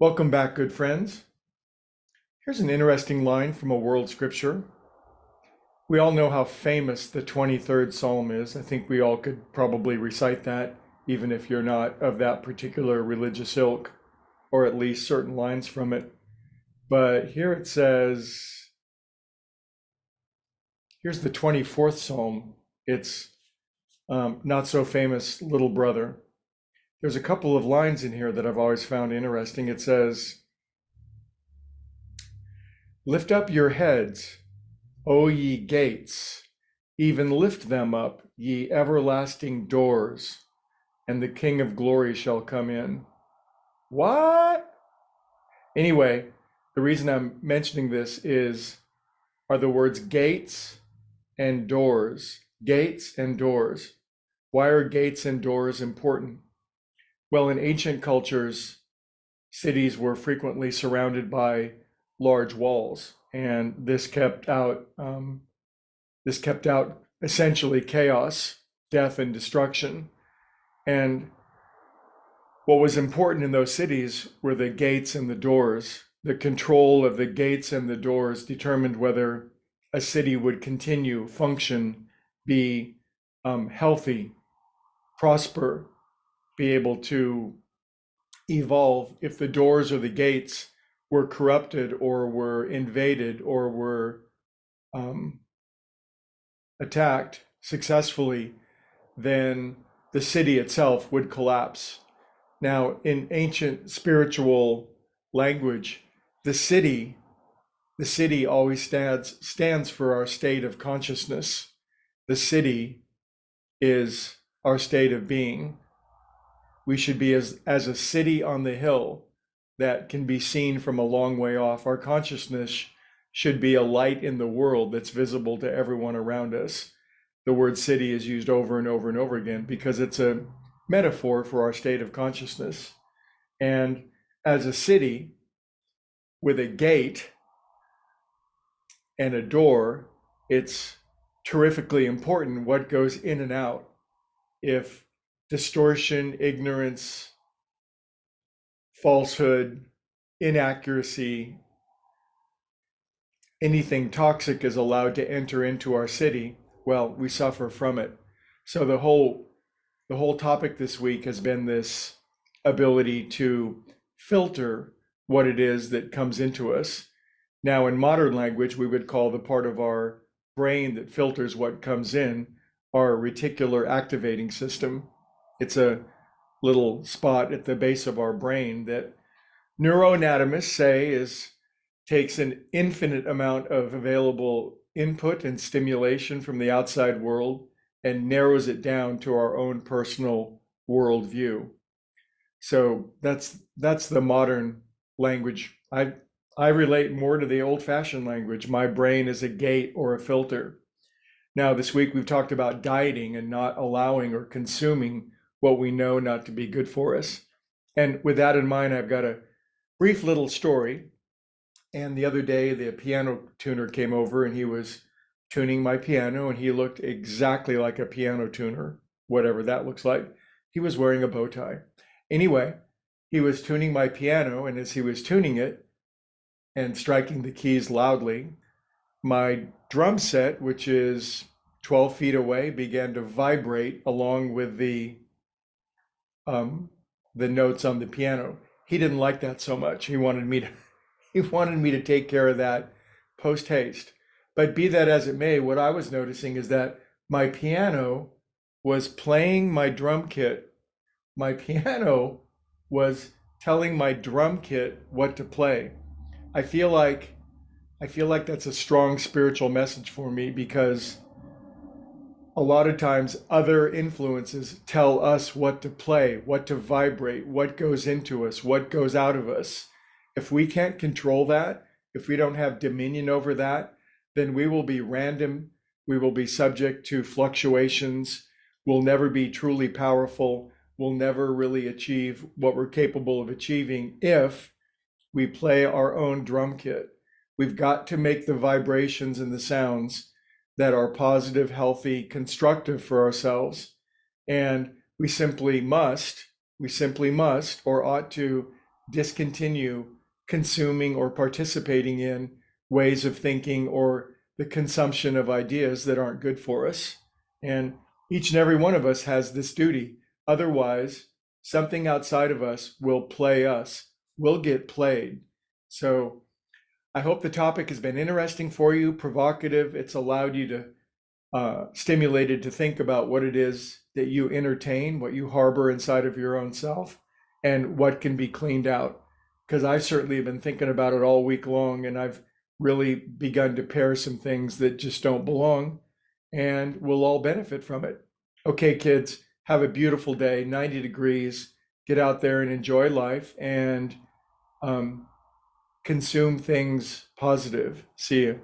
Welcome back, good friends. Here's an interesting line from a world scripture. We all know how famous the 23rd Psalm is. I think we all could probably recite that, even if you're not of that particular religious ilk, or at least certain lines from it. But here it says, here's the 24th Psalm. It's not so famous little brother. There's a couple of lines in here that I've always found interesting. It says, "Lift up your heads, O ye gates, even lift them up, ye everlasting doors, and the King of glory shall come in." What? Anyway, the reason I'm mentioning this are the words gates and doors. Gates and doors. Why are gates and doors important? Well, in ancient cultures, cities were frequently surrounded by large walls, and this kept out essentially chaos, death, and destruction. And what was important in those cities were the gates and the doors. The control of the gates and the doors determined whether a city would continue, function, be healthy, prosper, be able to evolve. If the doors or the gates were corrupted or were invaded or were um, attacked successfully, then the city itself would collapse. Now, in ancient spiritual language, the city, the city always stands for our state of consciousness. The city is our state of being. We should be as a city on the hill that can be seen from a long way off. Our consciousness should be a light in the world that's visible to everyone around us. The word city is used over and over and over again because it's a metaphor for our state of consciousness. And as a city with a gate and a door, it's terrifically important what goes in and out. If distortion, ignorance, falsehood, inaccuracy, anything toxic is allowed to enter into our city, well, we suffer from it. So the whole topic this week has been this ability to filter what it is that comes into us. Now, in modern language, we would call the part of our brain that filters what comes in our reticular activating system. It's a little spot at the base of our brain that neuroanatomists say takes an infinite amount of available input and stimulation from the outside world and narrows it down to our own personal worldview. So that's the modern language. I relate more to the old-fashioned language. My brain is a gate or a filter. Now, this week we've talked about dieting and not allowing or consuming what we know not to be good for us. And with that in mind, I've got a brief little story. And the other day, the piano tuner came over and he was tuning my piano, and he looked exactly like a piano tuner, whatever that looks like. He was wearing a bow tie. Anyway, he was tuning my piano, and as he was tuning it and striking the keys loudly, my drum set, which is 12 feet away, began to vibrate along with the notes on the piano. He didn't like that so much. He wanted me to take care of that post haste. But be that as it may, what I was noticing is that my piano was playing my drum kit. My piano was telling my drum kit what to play. I feel like that's a strong spiritual message for me, because a lot of times other influences tell us what to play, what to vibrate, what goes into us, what goes out of us. If we can't control that, if we don't have dominion over that, then we will be random. We will be subject to fluctuations. We'll never be truly powerful. We'll never really achieve what we're capable of achieving if we play our own drum kit. We've got to make the vibrations and the sounds that are positive, healthy, constructive for ourselves. And we simply must, or ought to, discontinue consuming or participating in ways of thinking or the consumption of ideas that aren't good for us. And each and every one of us has this duty. Otherwise, something outside of us will play us, will get played. So I hope the topic has been interesting for you, provocative. It's allowed you to stimulated to think about what it is that you entertain, what you harbor inside of your own self, and what can be cleaned out. Because I certainly have been thinking about it all week long, and I've really begun to pair some things that just don't belong, and we'll all benefit from it. Okay, kids, have a beautiful day, 90 degrees. Get out there and enjoy life and consume things positive. See you.